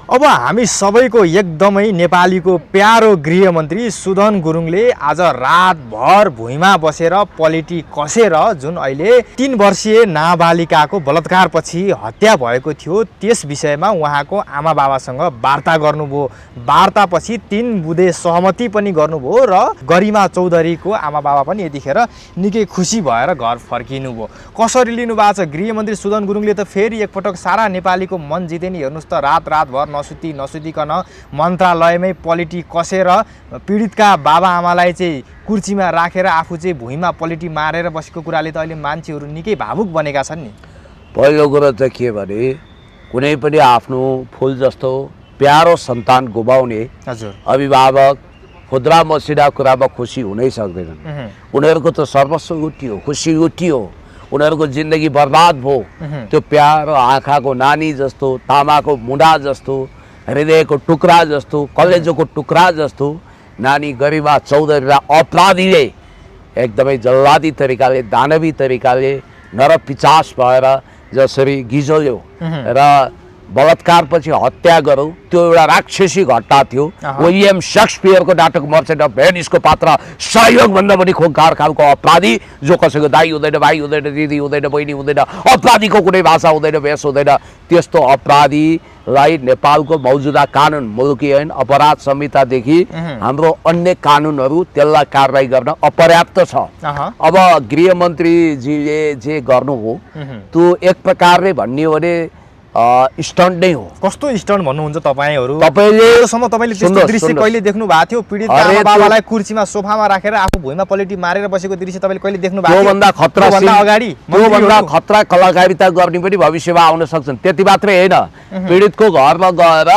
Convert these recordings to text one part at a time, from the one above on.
अब हामी सबैको एकदमै नेपालीको प्यारो गृहमन्त्री सुदन गुरुङले आज रातभर भुइँमा बसेर पलेटी कसेर जुन अहिले 3 वर्षीय नाबालिकाको बलात्कारपछि हत्या भएको थियो त्यस विषयमा उहाँको आमा बाबासँग वार्ता गर्नुभयो। वार्तापछि 3 बुँदे सहमति पनि गर्नुभयो र गरिमा चौधरीको आमा बाबा पनि यतिखेर निकै खुसी भएर घर फर्किनुभयो। कसरी लिनु भएको छ गृहमन्त्री सुदन गुरुङले त फेरि एकपटक सारा नेपालीको मन जिते नि। हेर्नुस् त रातभर नसुतिकन मन्त्रालयमै पलेटी कसेर पीडितका बाबा आमालाई चाहिँ कुर्चीमा राखेर आफू चाहिँ भुइँमा पलेटी मारेर बसेको कुराले त अहिले मान्छेहरू निकै भावुक बनेका छन् नि। पहिलो कुरो त के भने कुनै पनि आफ्नो फुल जस्तो प्यारो सन्तान गुमाउने हजुर अभिभावक खुद्रा मसिना कुरामा खुसी हुनै सक्दैनन्। उनीहरूको त सर्वस्व उठ्यो, खुसी उठ्यो, उनीहरूको जिन्दगी बर्बाद भयो। त्यो प्यारो आँखाको नानी जस्तो, तामाको मुढा जस्तो, हृदयको टुक्रा जस्तो, कलेजोको टुक्रा जस्तो नानी गरिमा चौधरीलाई अपराधीले एकदमै जल्लादी तरिकाले, दानवी तरिकाले नरपिचास भएर जसरी गिजोल्यो र बलात्कारपछि हत्या गरौँ, त्यो एउटा राक्षसी घटना थियो। विलियम शेक्सपियरको नाटक मर्चेन्ट अफ भेनिसको पात्र सहयोगभन्दा पनि खोकार खालको अपराधी जो कसैको दाइ हुँदैन, भाइ हुँदैन, दिदी हुँदैन, बहिनी हुँदैन, अपराधीको कुनै भाषा हुँदैन, भेष हुँदैन, त्यस्तो अपराधीलाई नेपालको मौजुदा कानुन मुलुकी ऐन अपराध संहितादेखि हाम्रो अन्य कानुनहरू त्यसलाई कारबाही गर्न अपर्याप्त छ। अब गृहमन्त्रीजीले जे गर्नुभयो त्यो एक प्रकारले भन्ने हो भने स्टन्ट नै हो। कस्तो स्टन्ट भन्नुहुन्छ तपाईहरु? तपाईले त्यस्तो दृश्य कहिले देख्नु भएको थियो? पीडित आमा बाबालाई कुर्सीमा सोफामा राखेर आफू भुइँमा पलेटी मारेर बसेको दृश्य तपाईले कहिले देख्नु भएको थियो? त्योभन्दा खतरा अगाडि त्योभन्दा खतरा कलाकारिता गर्ने पनि भविष्यमा आउन सक्छन्। त्यति मात्रै होइन, पीडितको घरमा गएर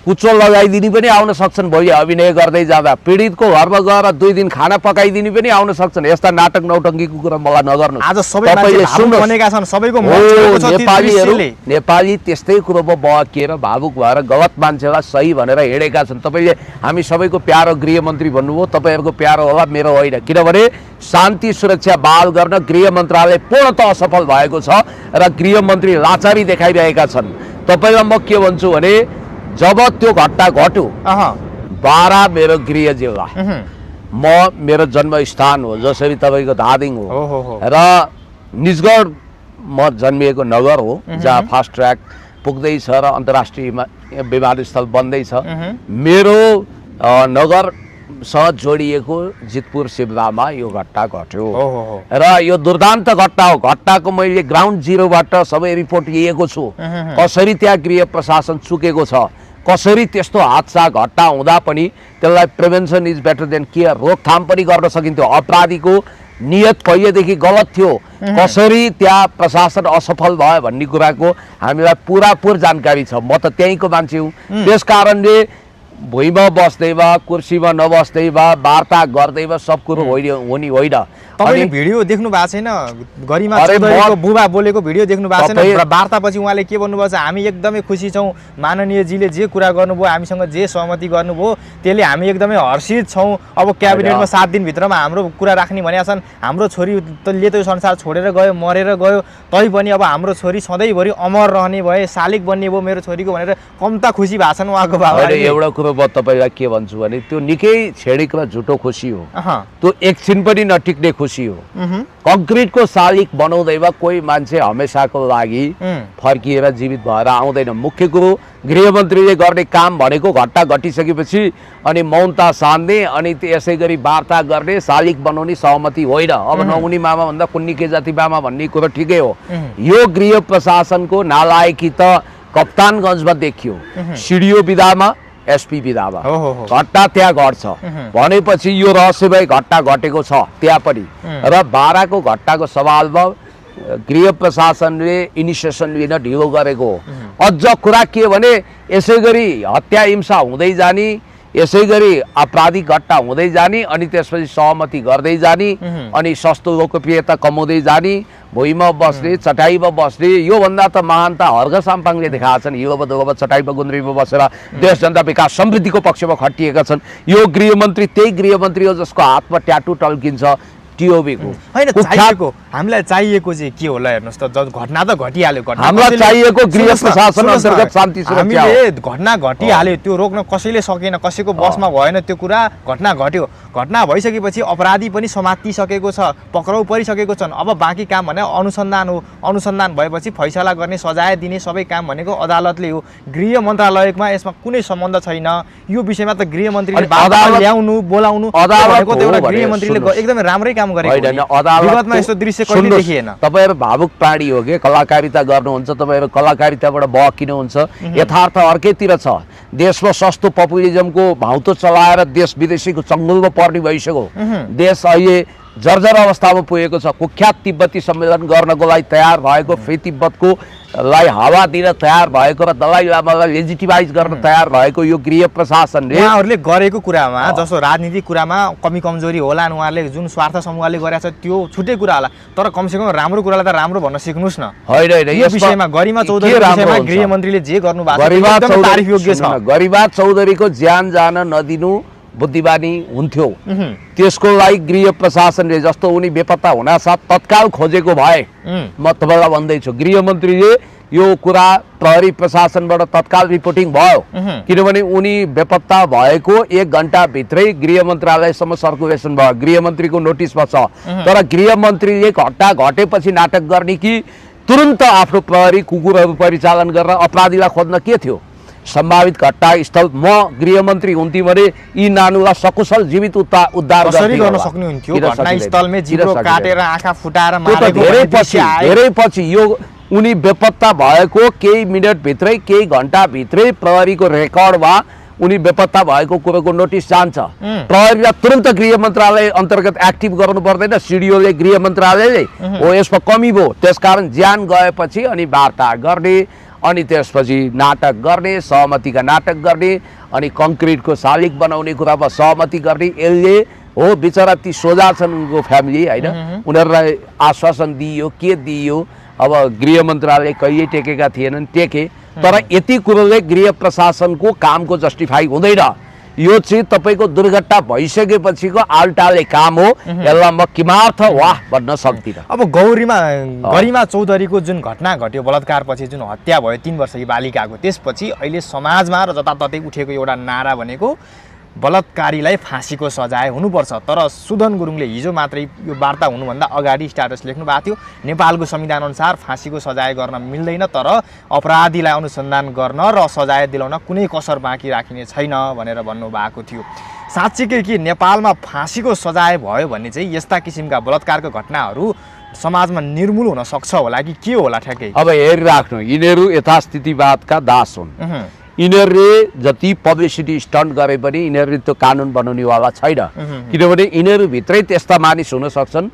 कुचो लगाइदिने पनि आउन सक्छन्। भोलि अभिनय गर्दै जाँदा पीडितको घरमा गएर 2 दिन खाना पकाइदिने पनि आउन सक्छन्। यस्ता नाटक नौटङ्कीको कुरा मलाई नगर्नु। आज सबै मान्छे भावुक बनेका छन्, सबैको मन छोएको छ नेपालीहरु। नेपाली त्यस्तै कुरोमा बहकिएर भावुक भएर गलत मान्छेलाई सही भनेर हिँडेका छन्। तपाईले हामी सबैको प्यारो गृहमन्त्री भन्नुभयो, तपाईहरुको प्यारो होला, मेरो होइन। किनभने शान्ति सुरक्षा बहाल गर्न गृह मन्त्रालय पूर्णतः असफल भएको छ र गृहमन्त्री लाचारी देखाइरहेका छन्। तपाईलाई म के भन्छु भने जब त्यो घटना घट्यो, बारा मेरो गृह जिल्ला, मेरो जन्मस्थान हो, जसरी तपाईँको धादिङ हो र निजगढ म जन्मिएको नगर हो जहाँ फास्ट ट्र्याक पुग्दैछ र अन्तर्राष्ट्रिय विमानस्थल बन्दैछ। मेरो नगरसँग जोडिएको जितपुर सिमलामा यो घटना घट्यो र यो दुर्दान्त घटना हो। घटनाको मैले ग्राउन्ड जिरोबाट सबै रिपोर्ट लिएको छु। कसरी त्यहाँ गृह प्रशासन चुकेको छ, कसरी त्यस्तो हादसा घटना हुँदा पनि त्यसलाई prevention is better than care, रोकथाम पनि गर्न सकिन्थ्यो। अपराधीको नियत पहिलेदेखि गलत थियो, कसरी त्यहाँ प्रशासन असफल भयो भन्ने कुराको हामीलाई पुरापुर जानकारी छ। म त त्यहीँको मान्छे हुँ। त्यस कारणले भुइँमा बस्दैमा, कुर्सीमा नबस्दैमा, वार्ता गर्दैमा सब कुरो हुने होइन। तपाईले भिडियो देख्नु भएको छैन? गरिमा चौधरीको बुबा बोलेको भिडियो देख्नु भएको छैन? वार्तापछि उहाँले के भन्नुभएको छ? हामी एकदमै खुसी छौँ, माननीयजीले जे कुरा गर्नुभयो, हामीसँग जे सहमति गर्नुभयो त्यसले हामी एकदमै हर्षित छौँ। अब क्याबिनेटमा 7 दिनभित्रमा हाम्रो कुरा राख्ने भनेका छन्। हाम्रो छोरीले त यो संसार छोडेर गयो, मरेर गयो, तैपनि अब हाम्रो छोरी सधैँभरि अमर रहने भए, शालिक बन्ने भयो मेरो छोरीको भनेर कम्ता खुसी भएको छन् उहाँको बाबाले। एउटा कुरो म तपाईलाई के भन्छु भने त्यो निकै छेडिक र झुटो खुसी हो। त्यो एकछिन पनि नटिक्ने खुसी हो। कंक्रिटको शालिक बनाउँदैमा कोही मान्छे हमेसाको लागि फर्किएर जीवित भएर आउँदैन। मुख्य कुरो गृहमन्त्रीले गर्ने काम भनेको घटना घटिसकेपछि अनि मौनता सान्ने अनि यसै गरी वार्ता गर्ने, शालिक बनाउने सहमति होइन। अब नहुने मामा भन्दा कुन्नी के जाति मामा भन्ने कुरो ठिकै हो। यो गृह प्रशासनको नालायकी त कप्तानगञ्जमा देखियो, सिडिओ विधामा, एसपी विधामा घटना त्यहाँ घट्छ भनेपछि यो रहस्यमय घटना घटेको छ त्यहाँ पनि। र बाराको घटनाको सवालमा गृह प्रशासनले इनिसिएसन लिन ढिलो गरेको। अझ कुरा के भने यसै गरी हत्या हिंसा हुँदै जाने, यसै गरी आपराधिक घटना हुँदै जाने अनि त्यसपछि सहमति गर्दै जाने अनि सस्तो लोकप्रियता कमाउँदै जाने, भुइँमा बस्ने, चटाईमा बस्ने, योभन्दा त महान त हर्ग साम्पाङले देखाएका छन्। हिलोमा चटाईमा गुन्द्रीमा बसेर देश जनता विकास समृद्धिको पक्षमा खटिएका छन्। यो गृहमन्त्री त्यही गृहमन्त्री हो जसको हातमा ट्याटु टल्किन्छ टिओबीको। हैन चाहिएको हामीलाई चाहिएको चाहिँ के होला हेर्नुहोस् त, घटना त घटिहाल्यो, हामीलाई चाहिएको गृह प्रशासन अन्तर्गत शान्ति सुरक्षा। हामीले घटना घटिहाल्यो, त्यो रोक्न कसैले सकेन, कसैको बसमा भएन त्यो कुरा, घटना घट्यो, घटना भइसकेपछि अपराधी पनि समातिसकेको छ, पक्राउ परिसकेको छन्। अब बाँकी काम भने अनुसन्धान हो, अनुसन्धान भएपछि फैसला गर्ने, सजाय दिने सबै काम भनेको अदालतले हो। गृह मन्त्रालयमा यसमा कुनै सम्बन्ध छैन। यो विषयमा त गृहमन्त्रीले ल्याउनु बोलाउनु भनेको त एउटा गृहमन्त्रीले एकदमै राम्रै काम गरेको हो। विगतमा यस्तो दृश्य कहिले देखिएन। तपाईहरु भावुक प्राणी हो के, कलाकारिता गर्नुहुन्छ, तपाईहरु कलाकारिताबाट बहकिनुहुन्छ। यथार्थ अर्कैतिर छ। देशमा सस्तो पपुलिजमको भाउतो चलाएर देश विदेशीको चङ्गुलमा पर्ने भइसक्यो। देश अहिले जर्जर अवस्थामा पुगेको छ। कुख्यात तिब्बती सम्मेलन गर्नको लागि तयार भएको, फे तिब्बतको लाई हावा दिन तयार भएको र दलाई लामालाई लेजिटिमाइज गर्न तयार भएको यो गृह प्रशासनले उहाँहरूले गरेको कुरामा, जस्तो राजनीतिक कुरामा कमी कमजोरी होला, उहाँहरूले जुन स्वार्थ समूहले गरेछ त्यो छुट्टै कुरा होला, तर कमसेकम राम्रो कुरालाई त राम्रो भन्न सिक्नुस् न। होइन, यो विषयमा गरिमा चौधरीको विषयमा गृहमन्त्रीले जे गर्नु भएको छ तारिफ योग्य छ। गरिमा चौधरीको ज्यान जान नदिनु बुद्धिमानी हुन्थ्यो। त्यसको लागि गृह प्रशासनले, जस्तो उनी बेपत्ता हुनासाथ तत्काल खोजेको भए, म तपाईँलाई भन्दैछु गृहमन्त्रीले यो कुरा प्रहरी प्रशासनबाट तत्काल रिपोर्टिङ भयो, किनभने उनी बेपत्ता भएको 1 घण्टाभित्रै गृह मन्त्रालयसम्म सर्कुलेसन भयो, गृहमन्त्रीको नोटिसमा छ। तर गृहमन्त्रीले घटना घटेपछि नाटक गर्ने कि तुरन्त आफ्नो प्रहरी कुकुरहरू परिचालन गरेर अपराधीलाई खोज्न के थियो? सम्भावित घटनास्थल म गृहमन्त्री हुन्थे भने यी नानुलाई सकुशल जीवित उद्धार गर्न सक्नुहुन्थ्यो। घटनास्थलमै जिब्रो काटेर आँखा फुटाएर मारेको धेरै पछि यो उनी बेपत्ता भएको केही मिनटभित्रै, केही घण्टाभित्रै प्रहरीको रेकर्डमा उनी बेपत्ता भएको कुरोको नोटिस जान्छ। प्रहरीलाई तुरन्त गृह मन्त्रालय अन्तर्गत एक्टिभ गर्नु पर्दैन, सिडिओले गृह मन्त्रालयले हो यसमा कमी भयो। त्यसकारण ज्यान गएपछि अनि वार्ता गर्ने, अनि त्यसपछि नाटक गर्ने, सहमतिका नाटक गर्ने, अनि कङ्क्रिटको शालिग बनाउने कुरामा सहमति गर्ने। यसले हो बिचरा ती सोझा छन् उनको फ्यामिली, होइन, उनीहरूलाई आश्वासन दिइयो, के दिइयो, अब गृह मन्त्रालय कहिले टेकेका थिएनन्, टेके। तर यति कुरोले गृह प्रशासनको कामको जस्टिफाई हुँदैन। यो चाहिँ तपाईँको दुर्घटना भइसकेपछिको आल्टाले काम हो, यसलाई म किमार्थ वाह भन्न सक्दिनँ। अब गरिमा चौधरीको जुन घटना घट्यो, बलात्कारपछि जुन हत्या भयो 3 वर्षकी बालिकाको, त्यसपछि अहिले समाजमा र जताततै उठेको एउटा नारा भनेको बलात्कारीलाई फाँसीको सजाय हुनुपर्छ। तर सुदन गुरुङले हिजो मात्रै यो वार्ता हुनुभन्दा अगाडि स्ट्याटस लेख्नु भएको थियो, नेपालको संविधान अनुसार फाँसीको सजाय गर्न मिल्दैन, तर अपराधीलाई अनुसन्धान गर्न र सजाय दिलाउन कुनै कसर बाँकी राखिने छैन भनेर भन्नुभएको थियो। साँच्चीकै कि नेपालमा फाँसीको सजाय भयो भने चाहिँ यस्ता किसिमका बलात्कारको घटनाहरू समाजमा निर्मूल हुन सक्छ होला कि के होला ठ्याक्कै? अब हेरिराख्नु, यिनीहरू यथास्थितिवादका दास हुन्। यिनीहरूले जति पब्लिसिटी स्टन्ट गरे पनि यिनीहरूले त्यो कानुन बनाउनेवाला छैन, किनभने यिनीहरूभित्रै त्यस्ता मानिस हुन सक्छन्।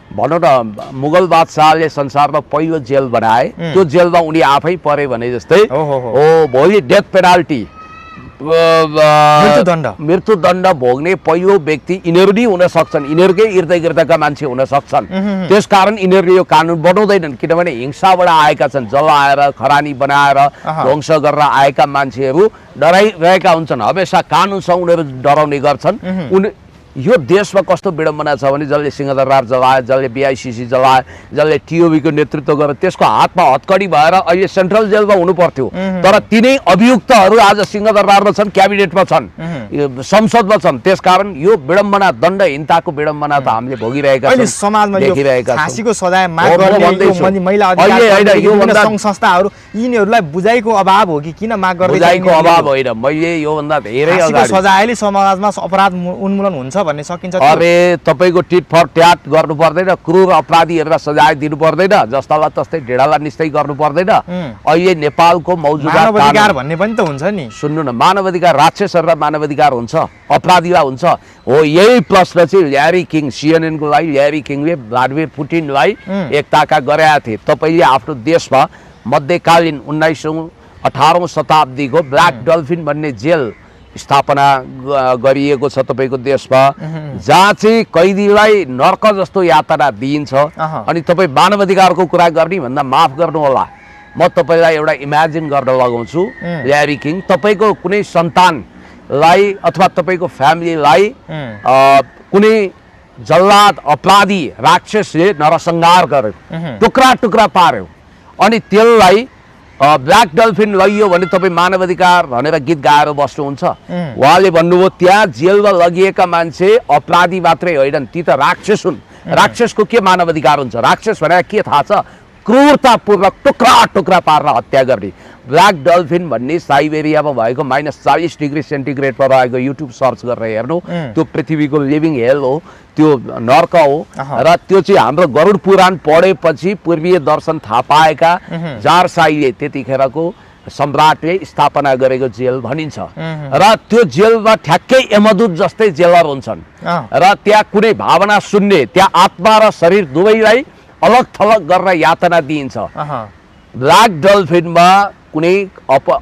भनौँ न, मुगल बादशाहले संसारमा पहिलो जेल बनाए, त्यो जेलमा उनी आफै परे भने जस्तै हो भोलि डेथ पेनाल्टी, मृत्युदण्ड भोग्ने पहिलो व्यक्ति यिनीहरू नै हुन सक्छन्, यिनीहरूकै इर्द गिर्दका मान्छे हुन सक्छन्। त्यसकारण यिनीहरूले यो कानुन बनाउँदैनन्, किनभने हिंसाबाट आएका छन्, जलाएर खरानी बनाएर ध्वंस गरेर आएका मान्छेहरू डराइरहेका हुन्छन्। हमेसा कानुनसँग उनीहरू डराउने गर्छन्। यो देशमा कस्तो विडम्बना छ भने जसले सिंहदरबार जलायो, जसले BICC जलायो, जसले TOB को नेतृत्व गरेर त्यसको हातमा हतकडी भएर अहिले सेन्ट्रल जेलमा हुनु पर्थ्यो, तर तिनै अभियुक्तहरू आज सिंहदरबारमा छन्, क्याबिनेटमा छन्, संसदमा छन्। त्यसकारण यो विडम्बना, दण्डहीनताको विडम्बना त हामीले भोगिरहेका छौँ, समाजमा देखिरहेका छौँ। फाँसीको सजाय माग गर्ने महिला अधिकार संस्थाहरू यिनीहरूलाई बुझाइको अभाव हो कि किन माग गर्दै? बुझाइको अभाव होइन, मैले यो भन्दा धेरै अगाडि सजायले समाजमा अपराध उन्मूलन हुन्छ भन्ने सकिन्छ। अरे तपाईको टिट फर ट्याट गर्नु पर्दैन, क्रूर अपराधीहरूलाई सजाय दिनु पर्दैन, जस्तालाई तस्तै ढेडालाई निस्तै गर्नु पर्दैन। अहिले नेपालको मौजुदा मानवाधिकार भन्ने पनि त हुन्छ नि। सुन्नु न, मानवाधिकार राक्षसहरूलाई मानवाधिकार हुन्छ, अपराधीलाई हुन्छ। हो यही प्रश्न चाहिँ ल्यारी किङ, CNN को लागि ल्यारी किङले भ्लादिमिर पुटिनलाई एकताका गरेका थिए। तपाईले आफ्नो देशमा मध्यकालीन 18औं शताब्दीको ब्ल्याक डल्फिन भन्ने जेल स्थापना गरिएको छ तपाईको देशमा, जहाँ चाहिँ कैदीलाई नर्क जस्तो यातना दिइन्छ। अनि तपाईँ मानवाधिकारको कुरा गर्ने भन्दा माफ गर्नु होला, म तपाईलाई एउटा इमेजिन गर्न लगाउँछु। ल्यारी किङ, तपाईको कुनै सन्तानलाई अथवा तपाईको फ्यामिलीलाई कुनै जल्लाद अपराधी राक्षसले नरसंहार गर्यो, टुक्रा टुक्रा पार्यो। अनि त्यसलाई ब्ल्याक डल्फिन लगियो भने तपाईँ मानवाधिकार भनेर गीत गाएर बस्नुहुन्छ। उहाँले भन्नुभयो त्यहाँ जेलमा लगिएका मान्छे अपराधी मात्रै होइनन्, ती त राक्षस हुन्। राक्षसको के मानवाधिकार हुन्छ? राक्षस भनेर के थाहा छ? क्रूरतापूर्वक टुक्रा टुक्रा पारेर हत्या गर्ने। ब्ल्याक डल्फिन भन्ने साइबेरियामा भएको -40 डिग्री सेन्टिग्रेडमा रहेको युट्युब सर्च गरेर हेर्नु, त्यो पृथ्वीको लिभिङ हेल हो, त्यो नर्क हो। र त्यो चाहिँ हाम्रो गरुड पुराण पढेपछि पूर्वीय दर्शन थाहा पाएका जारसाईले त्यतिखेरको सम्राटले स्थापना गरेको जेल भनिन्छ। र त्यो जेलमा ठ्याक्कै यमदूत जस्तै जेलर हुन्छन् र त्यहाँ कुनै भावना शून्य, त्यहाँ आत्मा र शरीर दुवैलाई अलग थलग गरेर यातना दिइन्छ। ब्ल्याक डल्फिनमा कुनै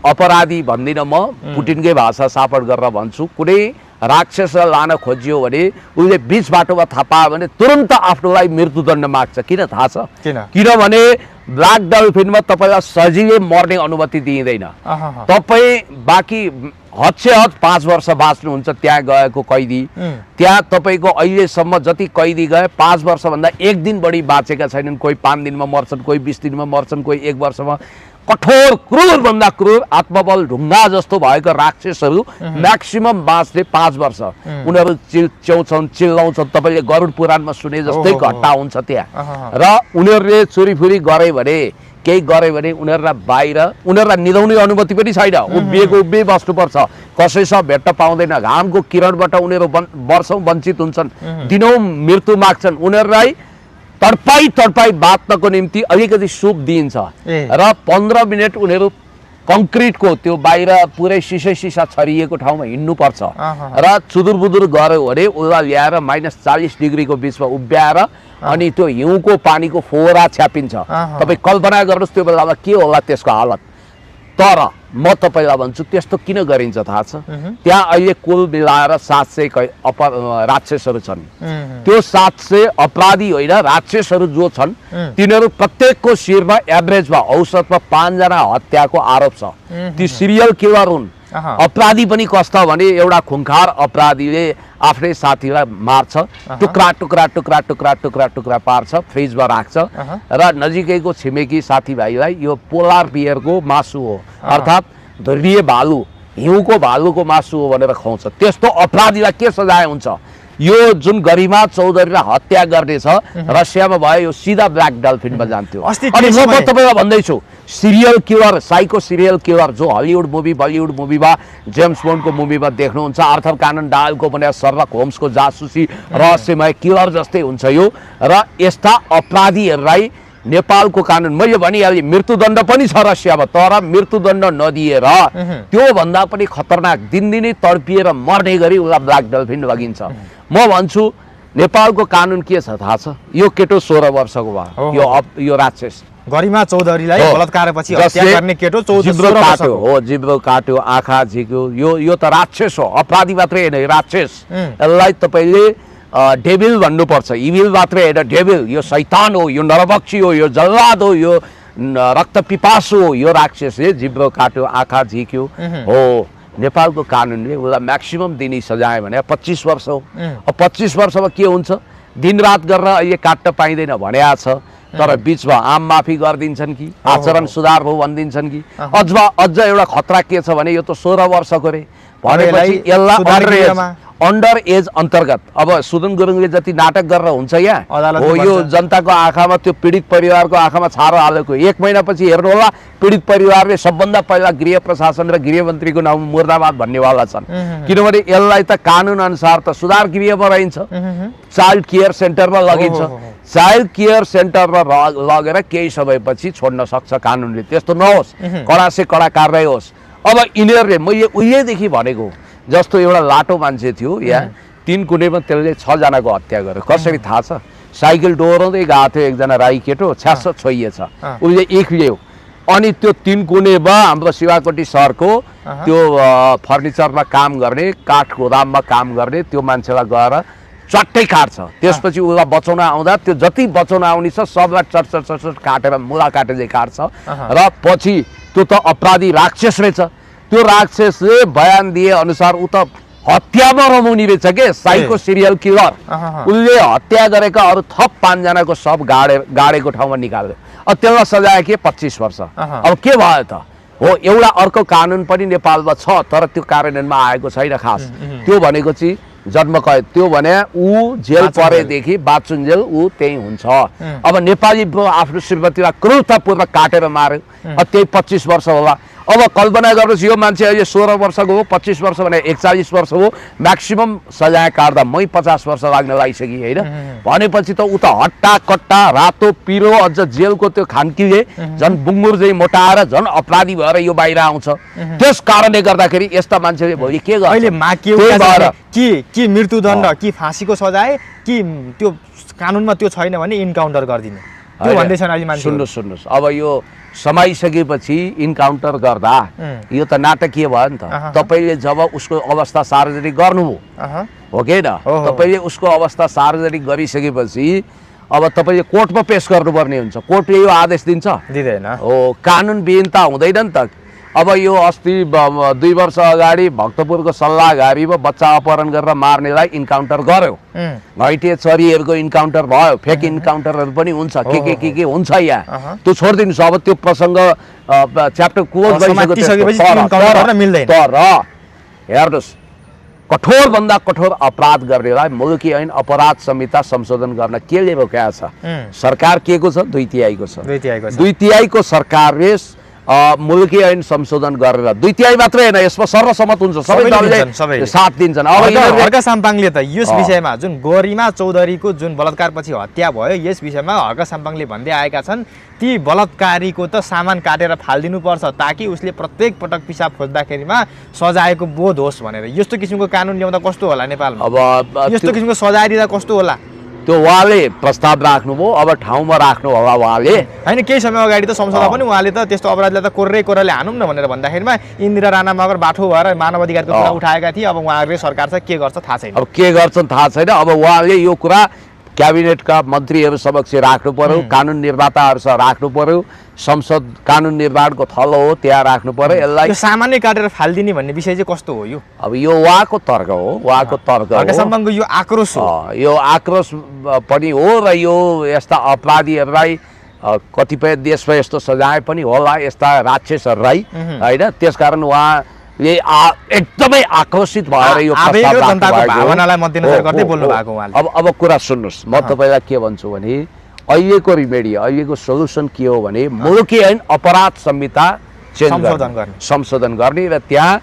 अपराधी भन्दिनँ म, पुटिनकै भाषा सापट गरेर भन्छु, कुनै राक्षसलाई लान खोजियो भने उसले बीच बाटोमा थाहा पायो भने तुरन्त आफ्नोलाई मृत्युदण्ड माग्छ। किन थाहा छ? किनभने ब्ल्याक डल्फिनमा तपाईँलाई सजिलै मर्ने अनुमति दिइँदैन। तपाईँ बाँकी हद से हद 5 वर्ष बाँच्नुहुन्छ त्यहाँ गएको कैदी। त्यहाँ तपाईँको अहिलेसम्म जति कैदी गए 5 वर्षभन्दा 1 दिन बढी बाँचेका छैनन्। कोही 5 दिनमा मर्छन्, कोही 20 दिनमा मर्छन्, कोही 1 वर्षमा। कठोर क्रूरभन्दा क्रूर आत्मबल ढुङ्गा जस्तो भएको राक्षसहरू म्याक्सिमम बाँच्ने 5 वर्ष। उनीहरू च्याउँछन्, चिल्लाउँछन्, तपाईँले गरुड पुराणमा सुने जस्तै घटना हुन्छ त्यहाँ। र उनीहरूले चोरीफुरी गरे भने, केही गरे भने उनीहरूलाई बाहिर, उनीहरूलाई निदाउने अनुमति पनि छैन। उभिए बस्नुपर्छ, कसैसँग भेट्न पाउँदैन। घामको किरणबाट उनीहरू वर्षौँ वञ्चित हुन्छन्, दिनौँ मृत्यु माग्छन्। उनीहरूलाई तडपाई बाँच्नको निम्ति अलिकति सुप दिइन्छ र 15 मिनट उनीहरू कङ्क्रिटको त्यो बाहिर पुरै सिसा छरिएको ठाउँमा हिँड्नुपर्छ। र चुदुरबुदुर गऱ्यो भने उसलाई ल्याएर -40 डिग्रीको बिचमा उभ्याएर अनि त्यो हिउँको पानीको फोहरा छ्यापिन्छ। तपाईँ कल्पना गर्नुहोस् त्यो बेलामा के होला त्यसको हालत। तर म तपाईँलाई भन्छु त्यस्तो किन गरिन्छ थाहा छ? त्यहाँ अहिले कुल मिलाएर 700 राक्षसहरू छन्। त्यो 700 अपराधी होइन, राक्षसहरू जो छन् तिनीहरू प्रत्येकको शिरमा एभरेजमा औसतमा 5 जना हत्याको आरोप छ। ती सिरियल किलर हुन्। अपराधी पनि कस्ता भने एउटा खुङ्खार अपराधीले आफ्नै साथीलाई मार्छ, टुक्रा टुक्रा टुक्रा टुक्रा टुक्रा टुक्रा पार्छ, फ्रिजमा राख्छ र नजिकैको छिमेकी साथीभाइलाई यो पोलार बियरको मासु हो अर्थात् ध्रुवीय भालु, हिउँको भालुको मासु हो भनेर खुवाउँछ। त्यस्तो अपराधीलाई के सजाय हुन्छ? यो जुन गरिमा चौधरीलाई हत्या गर्ने छ रसियामा भयो, यो सिधा ब्ल्याक डल्फिनमा जान्थ्यो। अनि म तपाईँलाई भन्दैछु serial killer, psycho serial killer जो हलिउड मुभी, बलिउड मुभीमा, जेम्स बोन्डको मुभीमा देख्नुहुन्छ, आर्थर कानन डायलको बनाए सर्लक होम्सको जासुसी रहस्यमय किलर जस्तै हुन्छ यो। र यस्ता अपराधीहरूलाई नेपालको कानुन मैले भनिहालेँ मृत्युदण्ड पनि छ रसियामा, तर मृत्युदण्ड नदिएर त्यो भन्दा पनि खतरनाक दिनदिनै तडपिएर मर्ने गरी उसलाई ब्ल्याक डल्फिन लगिन्छ। म भन्छु नेपालको कानुन के छ थाहा छ? यो केटो 16 वर्षको भयो, यो राक्षस गरिमा चौधरीलाई बलात्कारपछि हत्या गर्ने केटो 14 काट्यो हो, जिब्रो काट्यो, आँखा झिक्यो, यो त राक्षस हो, अपराधी मात्रै होइन राक्षस। यसलाई तपाईँले डेभिल भन्नुपर्छ, इभिल मात्रै होइन डेभिल। यो शैतान हो, यो नरभक्षी हो, यो जल्लाद हो, यो रक्त पिपासु हो। यो राक्षसले जिब्रो काट्यो, आँखा झिक्यो हो। नेपालको कानुनले उसलाई म्याक्सिमम दिने सजाय भने 25 वर्ष हो। 25 वर्षमा के हुन्छ? दिनरात गरेर अहिले काट्न पाइँदैन भनेको छ, तर बिचमा आम माफी गरिदिन्छन् कि आचरण सुधार हो भनिदिन्छन् कि। अझ एउटा खतरा के छ भने यो त 16 वर्षको रे भनेपछि यसलाई अन्डर एज अन्तर्गत अब सुदन गुरुङले जति नाटक गरेर हुन्छ यहाँ हो, यो जनताको आँखामा, त्यो पीडित परिवारको आँखामा छारो हालेको 1 महिनापछि हेर्नु होला पीडित परिवारले सबभन्दा पहिला गृह प्रशासन र गृहमन्त्रीको नाम मुर्दाबाद भन्नेवाला छन्। किनभने यसलाई त कानुन अनुसार त सुधार गृहमा रहन्छ, चाइल्ड केयर सेन्टरमा लगिन्छ। चाइल्ड केयर सेन्टरमा लगेर केही समयपछि छोड्न सक्छ कानुनले। त्यस्तो नहोस्, कडा से कडा कारवाही होस्। अब यिनीहरूले मैले उहिलेदेखि भनेको जस्तो एउटा लाटो मान्छे थियो यहाँ 3 कुनेमा त्यसले 6 जनाको हत्या गर्यो। कसरी थाहा छ? साइकल डोहोऱ्याउँदै गएको थियो एकजना राई केटो, छ्यास छोइएछ, उसले एक्लियो। अनि त्यो 3 कुनेमा हाम्रो शिवाकोटी सहरको त्यो फर्निचरमा काम गर्ने, काठ गोदाममा काम गर्ने त्यो मान्छेलाई गएर चट्टै काट्छ। त्यसपछि उसलाई बचाउन आउँदा त्यो जति बचाउन आउने छ सबलाई चट काटेर मुला काटे चाहिँ काट्छ। र पछि त्यो त अपराधी राक्षस रहेछ। त्यो राक्षसले बयान दिए अनुसार ऊ त हत्यामा रमाउने रहेछ के साइको सिरियल किलर उसले हत्या गरेका अरू थप 5 जनाको सब गाडेको ठाउँमा निकाल्यो अब त्यसलाई सजाय के 25 वर्ष अब के भयो त हो एउटा अर्को कानुन पनि नेपालमा छ तर त्यो कार्यान्वयनमा आएको छैन खास त्यो भनेको चाहिँ जन्म कैद त्यो भने ऊ जेल परेदेखि बाचुन्जेल ऊ त्यही हुन्छ अब नेपाली आफ्नो श्रीमतीलाई क्रूरतापूर्वक काटेर मार्यो त्यही 25 वर्ष होला अब कल्पना गर्नुहोस् यो मान्छे अहिले 16 वर्षको हो 25 वर्ष भने 41 वर्ष हो म्याक्सिमम सजाय काट्दा मै 50 वर्ष लाग्न लागिसके होइन भनेपछि त ऊ त हट्टा कट्टा रातो पिरो अझ जेलको त्यो खान्कीले झन् बुङ्गुर चाहिँ मोटाएर झन् अपराधी भएर यो बाहिर आउँछ त्यस कारणले गर्दाखेरि यस्ता मान्छेले भोलि के गर्छ अहिले कि मृत्युदण्ड कि फाँसीको सजाय कि त्यो कानुनमा त्यो छैन भने इन्काउन्टर गरिदिने त्यो भन्दै छन् अहिले मान्छे सुन्नुहोस् अब यो समाइसकेपछि इन्काउन्टर गर्दा यो त नाटकीय भयो नि त तपाईले जब उसको अवस्था सार्वजनिक गर्नुभयो हो कि न तपाईले उसको अवस्था सार्वजनिक गरिसकेपछि अब तपाईले कोर्टमा पेश गर्नुपर्ने हुन्छ कोर्टले यो आदेश दिँदैन हो कानुन विहीनता हुँदैन नि त अब यो अस्ति 2 वर्ष अगाडि भक्तपुरको सल्लाहघारीमा बच्चा अपहरण गरेर मार्नेलाई इन्काउन्टर गर्यो घैटे चरीहरूको इन्काउन्टर भयो फेक इन्काउन्टरहरू पनि हुन्छ के हुन्छ यहाँ त्यो छोडिदिनुहोस् अब त्यो प्रसङ्ग च्याप्टर क्लोज भइसकेपछि तर हेर्नुहोस् कठोर भन्दा कठोर अपराध गर्नेलाई मुलुकी ऐन अपराध संहिता संशोधन गर्न केले रोकेको छ सरकार के को छ 2/3 को छ 2/3 को सरकारले मुलुकी ऐन संशोधन गरेर 2/3 मात्रै हैन यसमा सर्वसम्मत हुन्छ सबै दलले साथ दिन्छन् अब हर्क साम्पाङले त यस विषयमा जुन गरिमा चौधरीको जुन बलात्कारपछि हत्या भयो यस विषयमा हर्क साम्पाङले भन्दै आएका छन् ती बलात्कारीको त सामान काटेर फाल्दिनु पर्छ ताकि उसले प्रत्येक पटक पिसाब खोज्दाखेरिमा सजायको बोध होस् भनेर यस्तो किसिमको कानुन ल्याउँदा कस्तो होला नेपालमा अब यस्तो किसिमको सजाय दिँदा कस्तो होला त्यो उहाँले प्रस्ताव राख्नुभयो अब ठाउँमा राख्नु होला उहाँले हैन केही समय अगाडि त संसदमा पनि उहाँले त त्यस्तो अपराधलाई त कोर्रैले हानौँ न भनेर भन्दाखेरिमा इन्दिरा राणा मगर बाठो भएर मानव अधिकारको कुरा उठाएका थिए अब उहाँहरूले सरकार चाहिँ के गर्छ थाहा छैन अब के गर्छन् थाहा छैन अब उहाँले यो कुरा क्याबिनेटका मन्त्रीहरू समक्ष राख्नु पर्यो कानुन निर्माताहरूसँग राख्नु पर्यो संसद कानुन निर्माणको थलो हो त्यहाँ राख्नु पर्यो यसलाई सामान्य काटेर फाल्दिने भन्ने विषय चाहिँ कस्तो हो यो अब यो उहाँको तर्क हो उहाँको तर्क हर्क साम्पाङको यो आक्रोश हो यो आक्रोश पनि हो र यो यस्ता अपराधीहरूलाई कतिपय देशमा यस्तो सजाय पनि होला यस्ता राक्षसहरूलाई होइन त्यसकारण उहाँ एकदमै आक्रोशित भएर यो भावनालाई मध्यनजर गर्दै बोल्नु भएको उहाँले अब कुरा सुन्नुहोस् म तपाईँलाई के भन्छु भने अहिलेको रिमेडी अहिलेको सोल्युसन के हो भने मुलुकी ऐन अपराध संहिता संशोधन गर्ने र त्यहाँ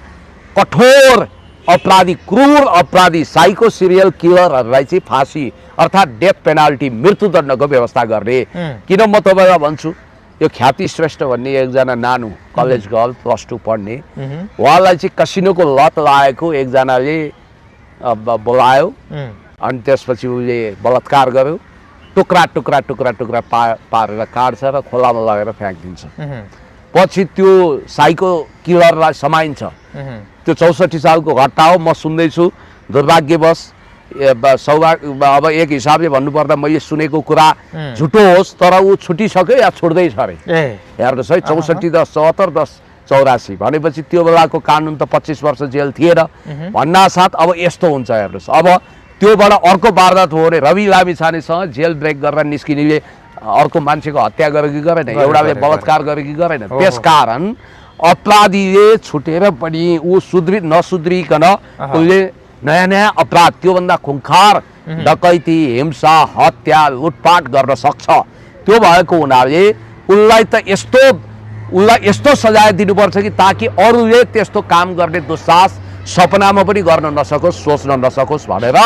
कठोर अपराधी क्रूर अपराधी साइको सिरियल किलरहरूलाई चाहिँ फाँसी अर्थात् डेथ पेनाल्टी मृत्युदण्डको व्यवस्था गर्ने किन म तपाईँलाई भन्छु यो ख्याति श्रेष्ठ भन्ने एकजना नानु कलेज गर्ल +2 पढ्ने उहाँलाई चाहिँ कसिनोको लत लागेको एकजनाले बोलायो अनि त्यसपछि उसले बलात्कार गर्यो टुक्रा टुक्रा टुक्रा टुक्रा पारेर काट्छ र खोलामा लगेर फ्याँकिदिन्छ पछि त्यो साइको किलरलाई समाइन्छ त्यो 64 सालको घटना हो म सुन्दैछु दुर्भाग्यवश अब एक हिसाबले भन्नुपर्दा मैले सुनेको कुरा झुटो होस् तर ऊ छुटिसक्यो या छुट्दैछ अरे हेर्नुहोस् है 64 10 74 10 84 भनेपछि त्यो बेलाको कानुन त 25 वर्ष जेल थिएन भन्नासाथ अब यस्तो हुन्छ हेर्नुहोस् अब त्योबाट अर्को वारदात हो भने रवि लामिछानेसँग जेल ब्रेक गरेर निस्किनेले अर्को मान्छेको हत्या गर्यो कि गरेन एउटाले बलात्कार गर्यो कि गरेन त्यसकारण अपराधीले छुटेर पनि ऊ नसुध्रिकन उसले नयाँ अपराध त्योभन्दा खुङ्खार डकैती हिंसा हत्या लुटपाट गर्न सक्छ त्यो भएको हुनाले उसलाई यस्तो सजाय दिनुपर्छ कि ताकि अरूले त्यस्तो काम गर्ने दुस्साहस सपनामा पनि गर्न नसकोस् सोच्न नसकोस् भनेर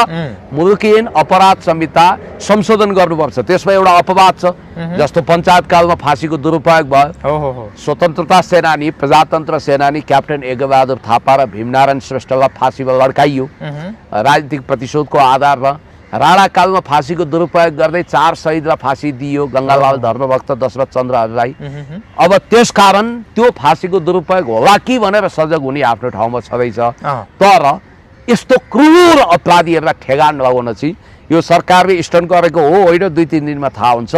मुलुकी ऐन अपराध संहिता संशोधन गर्नुपर्छ त्यसमा एउटा अपवाद छ जस्तो पञ्चायत कालमा फाँसीको दुरुपयोग भयो स्वतन्त्रता सेनानी प्रजातन्त्र सेनानी क्याप्टेन एगबहादुर थापा र भीमनारायण श्रेष्ठलाई फाँसीमा लड्काइयो राजनीतिक प्रतिशोधको आधारमा राणा कालमा फाँसीको दुरुपयोग गर्दै 4 शहीदलाई फाँसी दियो गङ्गालाल धर्मभक्त दशरथ चन्द्रहरूलाई अब त्यसकारण त्यो फाँसीको दुरुपयोग होला कि भनेर सजग हुने आफ्नो ठाउँमा छँदैछ तर यस्तो क्रूर अपराधीहरूलाई ठेगान लगाउन चाहिँ यो सरकारले स्टन्ट गरेको हो होइन 2-3 दिनमा थाहा हुन्छ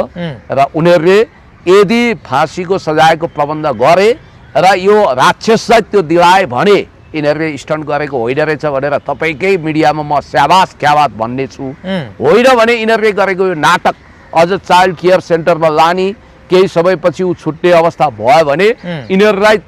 र उनीहरूले यदि फाँसीको सजायको प्रबन्ध गरे र यो राक्षसलाई त्यो दिलाए भने यिनीहरूले स्टन्ट गरेको होइन रहेछ भनेर तपाईँकै मिडियामा म स्याबास क्याबात भन्ने छु। होइन भने यिनीहरूले गरेको यो नाटक अझ चाइल्ड केयर सेन्टरमा लाने केही समयपछि ऊ छुट्ने अवस्था भयो भने यिनीहरूलाई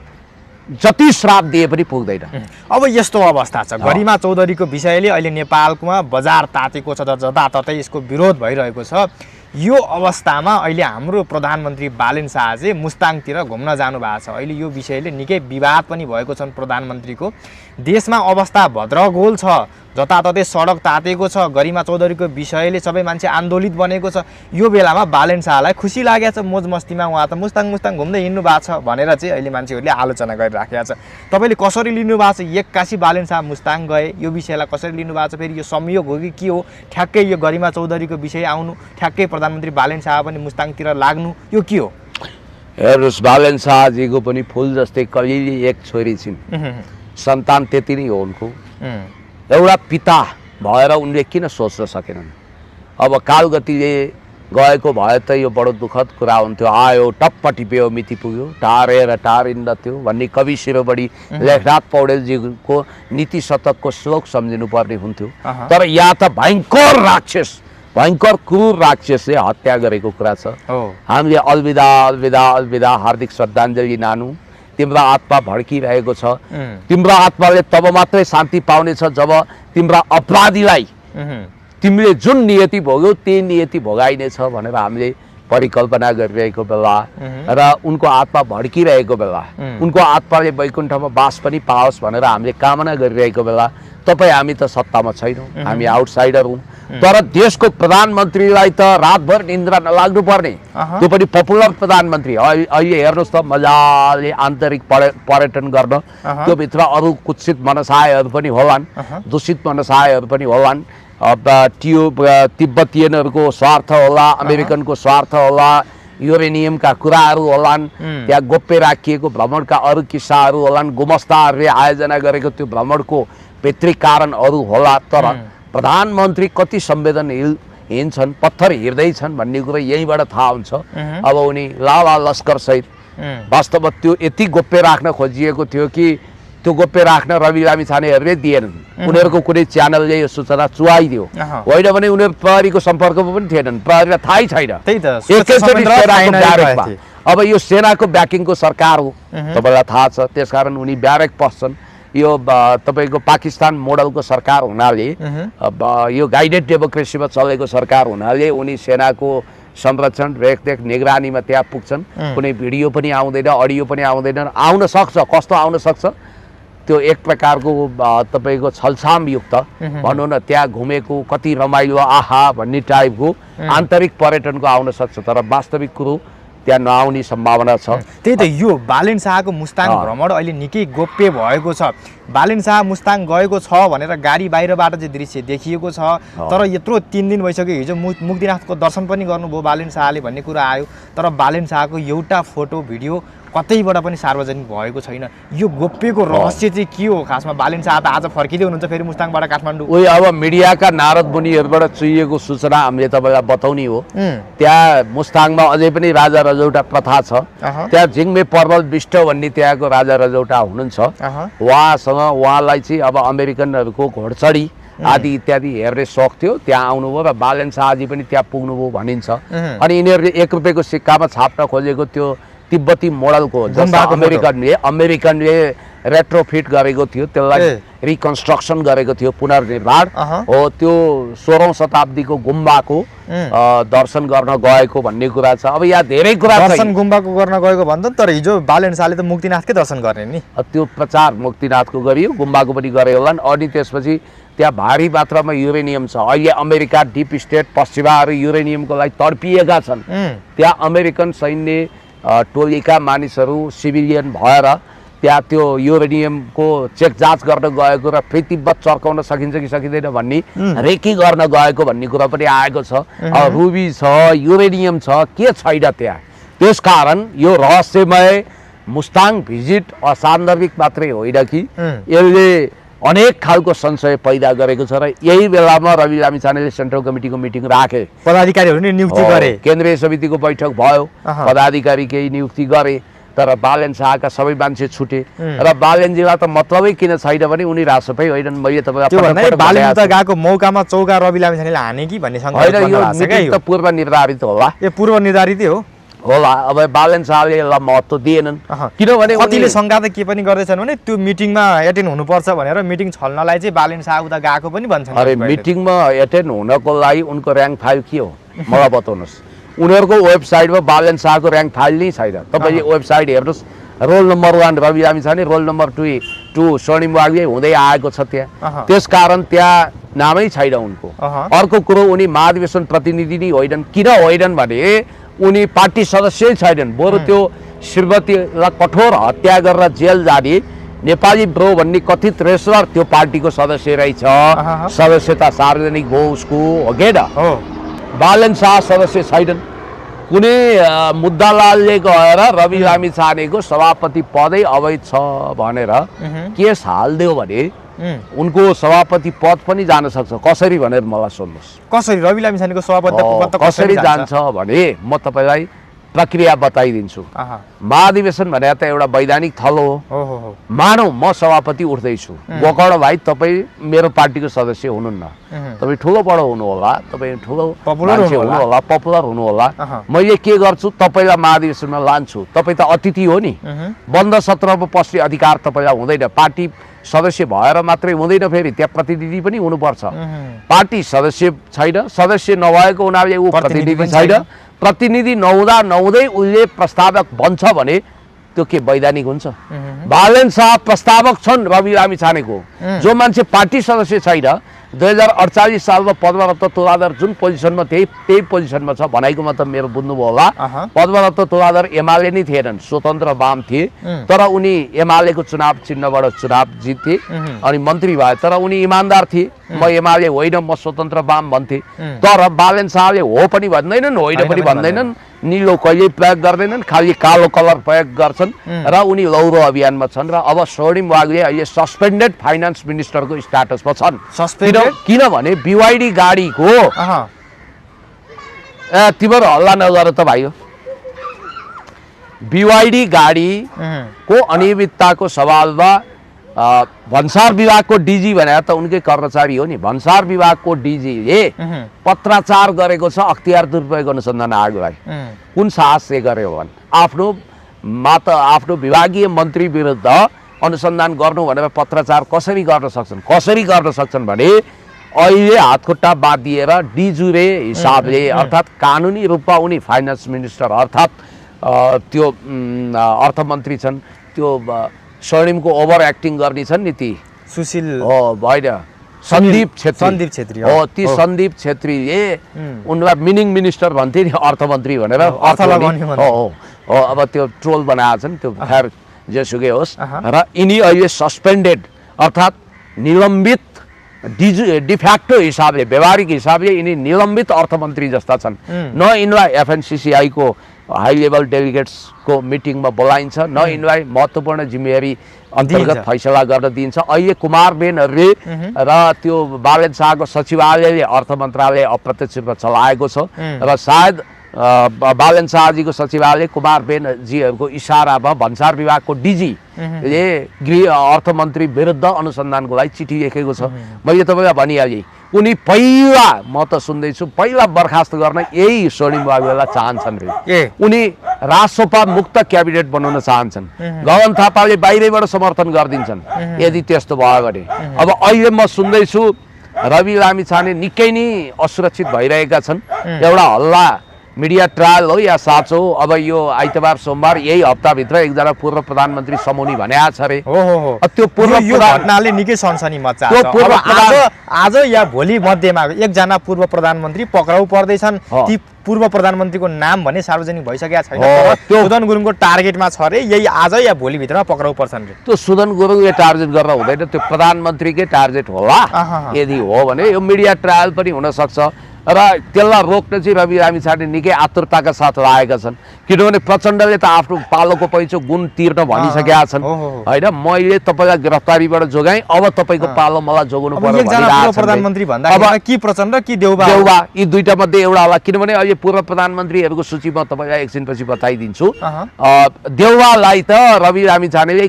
जति श्राप दिए पनि पुग्दैन। अब यस्तो अवस्था छ, गरिमा चौधरीको विषयले अहिले नेपालमा बजार तातेको छ, जताततै यसको विरोध भइरहेको छ। यो अवस्थामा अहिले हाम्रो प्रधानमन्त्री बालेन शाह चाहिँ मुस्ताङतिर घुम्न जानु भएको छ। अहिले यो विषयले निकै विवाद पनि भएको छ। प्रधानमन्त्रीको देशमा अवस्था भद्रगोल छ, जताततै सडक तातेको छ, गरिमा चौधरीको विषयले सबै मान्छे आन्दोलित बनेको छ। यो बेलामा बालेन शाहलाई खुसी लागेको छ, मोज मस्तीमा उहाँ त मुस्ताङ घुम्दै हिँड्नु भएको छ भनेर चाहिँ अहिले मान्छेहरूले आलोचना गरिराखेको छ। तपाईँले कसरी लिनु भएको छ? एक्कासी बालेन शाह मुस्ताङ गए, यो विषयलाई कसरी लिनु भएको छ? फेरि यो संयोग हो कि के हो? ठ्याक्कै यो गरिमा चौधरीको विषय आउनु, ठ्याक्कै प्रधानमन्त्री बालेन शाह पनि मुस्ताङतिर लाग्नु, यो के हो? हेर्नुहोस्, बालेन शाहजीको पनि फुल जस्तै कलिली एक छोरी छिन्, सन्तान त्यति नै हो उनको। एउटा पिता भएर उनले किन सोच्न सकेनन्? अब कालगतिले गएको भए त यो बडो दुःखद कुरा हुन्थ्यो। आयो टप्प टिप्यो, मिति पुग्यो, टारेर टारिन्न थियो भन्ने कवि शिरोमणि लेखनाथ पौडेलजीको नीति शतकको श्लोक सम्झिनु पर्ने हुन्थ्यो। तर यहाँ त भयङ्कर राक्षस, भयङ्कर क्रूर राक्षसले हत्या गरेको कुरा छ। हामीले अलविदा अलविदा अलविदा हार्दिक श्रद्धाञ्जली नानु। तिम्रो आत्मा भड्किरहेको छ। तिम्रो आत्माले तब मात्रै शान्ति पाउनेछ जब तिम्रा अपराधीलाई तिमीले जुन नियति भोग्यौ त्यही नियति भोगाइनेछ भनेर हामीले परिकल्पना गरिरहेको बेला र उनको आत्मा भड्किरहेको बेला, उनको आत्माले वैकुण्ठमा बास पनि पाओस् भनेर हामीले कामना गरिरहेको बेला तपाईँ हामी त सत्तामा छैनौँ, हामी आउटसाइडर हौँ। तर देशको प्रधानमन्त्रीलाई त रातभर निन्द्रा नलाग्नु पर्ने, त्यो पनि पपुलर प्रधानमन्त्री। अहिले हेर्नुहोस् त मजाले आन्तरिक पर्यटन गर्न, त्यो भित्र अरू कुत्सित मनसायहरू पनि होलान्, दूषित मनसायहरू पनि होलान्। तिब्बतीयनहरूको स्वार्थ होला, अमेरिकनको स्वार्थ होला, युरेनियमका कुराहरू होलान्, त्यहाँ गोप्य राखिएको भ्रमणका अरू किस्साहरू होलान्, गुमस्ताहरूले आयोजना गरेको त्यो भ्रमणको भित्री कारणहरू होला। तर प्रधानमन्त्री कति संवेदनहीन छन्, पत्थर हिर्दैछन् भन्ने कुरो यहीँबाट थाहा हुन्छ। अब उनी लावा लस्कर सहित वास्तवमा त्यो यति गोप्य राख्न खोजिएको थियो कि त्यो गोप्य राख्न रवि लामिछानेहरूले दिएनन्। उनीहरूको कुनै च्यानलले यो सूचना चुहाइदियो, होइन भने उनीहरू प्रहरीको सम्पर्कमा पनि थिएनन्, प्रहरीलाई थाहै छैन। अब यो सेनाको ब्याकिङको सरकार हो, तपाईँलाई थाहा छ, त्यसकारण उनी ब्यारेक पस्छन्। यो तपाईँको पाकिस्तान मोडलको सरकार हुनाले, यो गाइडेड डेमोक्रेसीमा चलेको सरकार हुनाले उनी सेनाको संरक्षण रेखदेख निगरानीमा त्यहाँ पुग्छन्। कुनै भिडियो पनि आउँदैन, अडियो पनि आउँदैन। आउन सक्छ, कस्तो आउन सक्छ? त्यो एक प्रकारको तपाईँको छलछामयुक्त भनौँ न, त्यहाँ घुमेको कति रमाइलो आहा भन्ने टाइपको आन्तरिक पर्यटनको आउन सक्छ। तर वास्तविक कुरो त्यहाँ नआउने सम्भावना छ। त्यही त यो बालेन शाहको मुस्ताङ भ्रमण अहिले निकै गोप्य भएको छ। बालेन शाह मुस्ताङ गएको छ भनेर गाडी बाहिरबाट चाहिँ दृश्य देखिएको छ। तर यत्रो 3 दिन भइसक्यो, हिजो मुक्तिनाथको दर्शन पनि गर्नुभयो बालेन शाहले भन्ने कुरा आयो। तर बालेन शाहको एउटा फोटो भिडियो कतैबाट पनि सार्वजनिक भएको छैन। यो गोप्यको रहस्य चाहिँ के हो खासमा? बालेन शाह त आज फर्किँदै हुनुहुन्छ फेरि मुस्ताङबाट काठमाडौँ। अब मिडियाका नारद मुनिहरूबाट चुहिएको सूचना हामीले तपाईँलाई बताउने हो। त्यहाँ मुस्ताङमा अझै पनि राजा रजौटा प्रथा छ। त्यहाँ जिङ्मे पर्वल विष्ट भन्ने त्यहाँको राजा रजौटा हुनुहुन्छ। उहाँलाई चाहिँ अब अमेरिकनहरूको घोडचडी आदि इत्यादि हेर्ने सोख थियो, त्यहाँ आउनुभयो र बालेन शाहजी पनि त्यहाँ पुग्नुभयो भनिन्छ। अनि यिनीहरूले 1 रुपियाँको सिक्कामा छाप्न खोजेको त्यो तिब्बती मोडलको अमेरिकनले रेट्रोफिट गरेको थियो, त्यसलाई रिकन्स्ट्रक्सन गरेको थियो, पुनर्निर्माण हो। त्यो 16औं शताब्दीको गुम्बाको दर्शन गर्न गएको भन्ने कुरा छ। अब यहाँ धेरै कुरा दर्शन गुम्बाको गर्न गएको भन्दा, तर हिजो बालेन शाहले त मुक्तिनाथकै दर्शन गर्ने नि। त्यो प्रचार मुक्तिनाथको गरियो, गुम्बाको पनि गरे होलान्। अनि त्यसपछि त्यहाँ भारी मात्रामा युरेनियम छ। अहिले अमेरिका डिप स्टेट पश्चिमाहरू युरेनियमको लागि तडपिएका छन्। त्यहाँ अमेरिकन सैन्य टोलीका मानिसहरू सिभिलियन भएर त्यहाँ त्यो युरेनियमको चेक जाँच गर्न गएको र फेरि तिब्बत चर्काउन सकिन्छ कि सकिँदैन भन्ने रेकी गर्न गएको भन्ने कुरा पनि आएको छ। रुबी छ, युरेनियम छ, के छैन त्यहाँ। त्यसकारण यो रहस्यमय मुस्ताङ भिजिट असान्दर्भिक मात्रै होइन कि यसले अनेक खालको संशय पैदा गरेको छ। र यही बेलामा रवि लामिछानेले सेन्ट्रल कमिटीको मिटिङ राखे, पदाधिकारीहरू नि नियुक्ति गरे, केन्द्रीय समितिको बैठक भयो, पदाधिकारी केही नियुक्ति गरे। तर बालेन शाहका सबै मान्छे छुटे र बालेनजीलाई त मतलबै किन छैन भने उनी राजसभै होइनन्। मैले तपाईलाई बालेन त गएको मौकामा चौका रवि लामिछानेले हाने कि भन्ने शंका होइन, यो मिटिङ त पूर्व निर्धारित होला। ए पूर्व निर्धारितै हो होला। अब बालेन शाहले यसलाई महत्त्व दिएनन् किनभने कतिले शंका त के पनि गर्दैछन् भने त्यो मिटिङमा एटेन्ड हुनुपर्छ भनेर मिटिङ छल्नलाई चाहिँ बालेन शाह उता गएको पनि भन्छन्। अरे मिटिङमा एटेन्ड हुनको लागि उनको र्याङ्क फाइल के हो मलाई बताउनुहोस्। उनीहरूको वेबसाइटमा बालेन शाहको र्याङ्क फाइल नै छैन। तपाईँले वेबसाइट हेर्नुहोस्, roll number 1 Ravi Lamichhane, roll number 2 Swarnim Wagle हुँदै आएको छ त्यहाँ। त्यसकारण त्यहाँ नामै छैन उनको। अर्को कुरो उनी महाधिवेशन प्रतिनिधि नै होइनन्। किन होइनन् भने उनी पार्टी सदस्यै छैनन्। बरु त्यो श्रीमतीलाई कठोर हत्या गरेर जेल जाने नेपाली ब्रो भन्ने कथित रेसलर त्यो पार्टीको सदस्य रहेछ। सदस्यता सार्वजनिक भयो उसको, हो के न? बालेन शाह सदस्य छैनन्। कुनै मुद्दालालले गएर रवि लामिछानेको सभापति पदै अवैध छ भनेर केस हालिदियो भने उनको सभापति पद पनि जान सक्छ। कसरी भनेर मलाई सोध्नुहोस्। कसरी रवि लामिछानेको सभापति पद कसरी जान्छ भने म तपाईलाई प्रक्रिया बताइदिन्छु। महाधिवेशन भने त एउटा वैधानिक थलो हो। मानौ म सभापति उठ्दैछु, गोकर्ण भाइ तपाईँ मेरो पार्टीको सदस्य हुनुहुन्न, तपाईँ ठुलो बडो हुनु होला, तपाईँ ठुलो मान्छे हुनु होला, पपुलर हुनु होला। मैले के गर्छु, तपाईँलाई महाधिवेशनमा लान्छु। तपाईँ त अतिथि हो नि, बन्द सत्रमा बस्ने अधिकार तपाईँलाई हुँदैन। पार्टी सदस्य भएर मात्रै हुँदैन, फेरि त्यहाँ प्रतिनिधि पनि हुनुपर्छ। पार्टी सदस्य छैन, सदस्य नभएको हुनाले ऊ प्रतिनिधि छैन। प्रतिनिधि नहुँदै उसले प्रस्तावक बन्छ भने त्यो के वैधानिक हुन्छ? बालेन शाह प्रस्तावक छन् रवि लामिछानेको। जो मान्छे पार्टी सदस्य छैन, 2048 सालमा पद्मरत्न तुलाधर जुन पोजिसनमा त्यही पोजिसनमा छ भनाइको मतलब मेरो बुझ्नुभयो होला। पद्मरत्न तुलाधर एमाले नै थिएनन्, स्वतन्त्र वाम थिए। तर उनी एमालेको चुनाव चिन्हबाट चुनाव जिते अनि मन्त्री भए। तर उनी इमान्दार थिए। म एमाले होइन, म स्वतन्त्र वाम भन्थे। तर बालेन शाहले हो पनि भन्दैनन्, होइन पनि भन्दैनन्, निलो कहिले प्रयोग गर्दैनन्, खालि कालो कलर प्रयोग गर्छन् र उनी लौरो अभियानमा छन्। र अब स्वर्णिम वाग्ले अहिले सस्पेन्डेड फाइनान्स मिनिस्टरको स्ट्याटसमा छन्। किनभने BYD गाडीको तिम्रो हल्ला नगर त भाइ, BYD गाडीको अनियमितताको सवालमा भन्सार विभागको डिजी भनेर त उनकै कर्मचारी हो नि। भन्सार विभागको डिजीले पत्राचार गरेको छ अख्तियार दुरुपयोग अनुसन्धान आयोगलाई। कुन साहसले गर्यो भने आफ्नो विभागीय मन्त्री विरुद्ध अनुसन्धान गर्नु भनेर पत्राचार कसरी गर्न सक्छन् भने अहिले हातखुट्टा बाँधिएर डिजुरे हिसाबले, अर्थात् कानुनी रूपमा उनी फाइनान्स मिनिस्टर अर्थात् त्यो अर्थमन्त्री छन्। त्यो स्वर्णिमको ओभर एक्टिङ गर्ने छन् नि ती सुशील होइन, सन्दीप छेत्री हो। ती सन्दीप छेत्रीले उनलाई मिनिङ मिनिस्टर भन्थे नि, अर्थमन्त्री भनेर। अब त्यो ट्रोल बनाएको छन्, त्यो खैर जेसुकै होस्। र यिनी अहिले सस्पेन्डेड अर्थात् निलम्बित डिफ्याक्टो हिसाबले, व्यवहारिक हिसाबले यिनी निलम्बित अर्थमन्त्री जस्ता छन्। न यिनलाई FNCCI को हाई लेभल डेलिगेट्सको मिटिङमा बोलाइन्छ, न यिनलाई महत्त्वपूर्ण जिम्मेवारी अन्तर्गत फैसला गर्न दिइन्छ। अहिले कुमारबेनहरूले र त्यो बालेन शाहको सचिवालयले अर्थ मन्त्रालय अप्रत्यक्ष रूपमा चलाएको छ र सायद बालेन शाहजीको सचिवालय कुमारबेनजीहरूको इसारामा भन्सार विभागको डिजीले अर्थमन्त्री विरुद्ध अनुसन्धानको लागि चिठी लेखेको छ। मैले तपाईँलाई भनिहालेँ, उनी पहिला, म त सुन्दैछु, पहिला बर्खास्त गर्न यही स्वर्णिम वाग्लेलाई चाहन्छन् रे। उनी राजसभा मुक्त क्याबिनेट बनाउन चाहन्छन्। गगन थापाले बाहिरैबाट समर्थन गरिदिन्छन् यदि त्यस्तो भयो भने। अब अहिले म सुन्दैछु रवि लामिछाने निकै नै असुरक्षित भइरहेका छन्। एउटा हल्ला मिडिया ट्रायल हो या साँचो हो, अब यो आइतबार सोमबार यही हप्ताभित्र एकजना पूर्व प्रधानमन्त्री समूहनी भनेको छ रे। त्यो पूर्व घटनाले निकै सनसनी मच्चाएको। आज या भोलि मध्येमा एकजना पूर्व प्रधानमन्त्री पक्राउ पर्दैछन्। ती पूर्व प्रधानमन्त्रीको नाम भने सार्वजनिक भइसकेका छैन, सुदन गुरुङको टार्गेटमा छ रे। यही आज या भोलि भित्रमा पक्राउ पर्छन् रे। त्यो सुदन गुरुङले टार्गेट गरेर हुँदैन, त्यो प्रधानमन्त्रीकै टार्गेट होला। यदि हो भने यो मिडिया ट्रायल पनि हुन सक्छ। र त्यसलाई रोक्न चाहिँ रवि लामिछाने निकै आतुरताका साथ लागेका छन् किनभने प्रचण्डले त आफ्नो पालोको पैसो गुण तिर्न भनिसकेका छन् होइन मैले तपाईँलाई गिरफ्तारीबाट जोगाएँ अब तपाईँको पालो मलाई जोगाउनु पर्यो प्रधानमन्त्री भन्दा कि प्रचण्ड कि देउबा यी दुईटा मध्ये एउटा होला किनभने अहिले पूर्व प्रधानमन्त्रीहरूको सूची म तपाईँलाई एकछिनपछि बताइदिन्छु देउबालाई त रवि लामिछानेले